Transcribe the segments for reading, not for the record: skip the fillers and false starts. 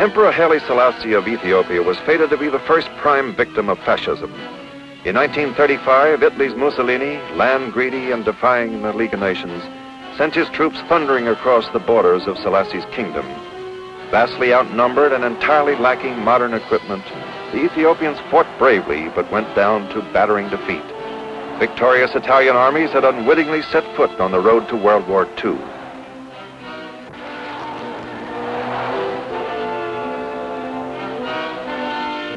Emperor Haile Selassie of Ethiopia was fated to be the first prime victim of fascism. In 1935, Italy's Mussolini, land-greedy and defying the League of Nations, sent his troops thundering across the borders of Selassie's kingdom. Vastly outnumbered and entirely lacking modern equipment, the Ethiopians fought bravely but went down to battering defeat. Victorious Italian armies had unwittingly set foot on the road to World War II.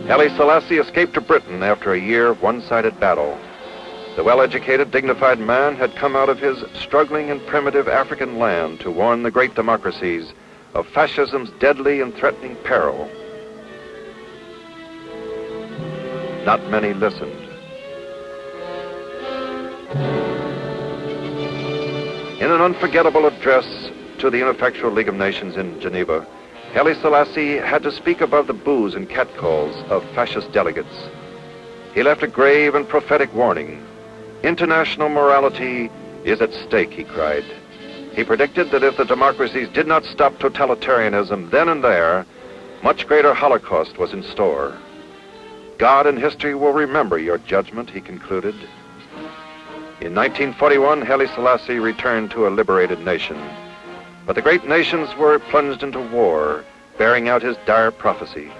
Haile Selassie escaped to Britain after a year of one-sided battle. The well-educated, dignified man had come out of his struggling and primitive African land to warn the great democracies of fascism's deadly and threatening peril. Not many listened. In an unforgettable address to the Ineffectual League of Nations in Geneva, Haile Selassie had to speak above the boos and catcalls of fascist delegates. He left a grave and prophetic warning. International morality is at stake, he cried. He predicted that if the democracies did not stop totalitarianism then and there, much greater Holocaust was in store. God and history will remember your judgment, he concluded. In 1941, Haile Selassie returned to a liberated nation. But the great nations were plunged into war, bearing out his dire prophecy.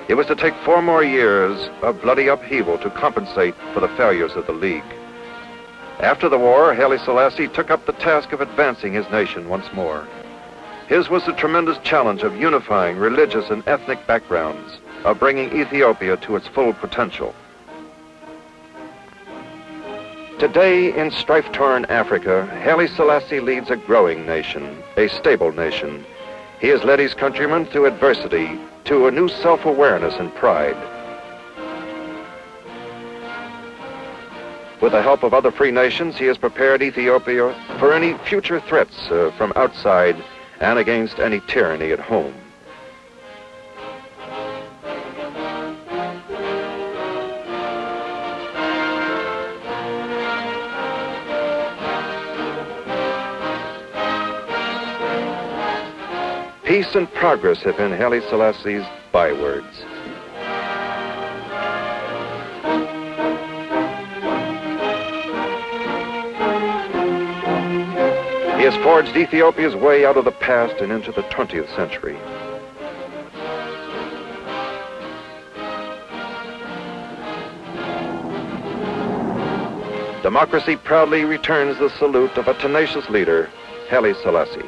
It was to take 4 more years of bloody upheaval to compensate for the failures of the League. After the war, Haile Selassie took up the task of advancing his nation once more. His was the tremendous challenge of unifying religious and ethnic backgrounds, of bringing Ethiopia to its full potential. Today, in strife-torn Africa, Haile Selassie leads a growing nation, a stable nation. He has led his countrymen through adversity to a new self-awareness and pride. With the help of other free nations, he has prepared Ethiopia for any future threats from outside and against any tyranny at home. Peace and progress have been Haile Selassie's bywords. He has forged Ethiopia's way out of the past and into the 20th century. Democracy proudly returns the salute of a tenacious leader, Haile Selassie.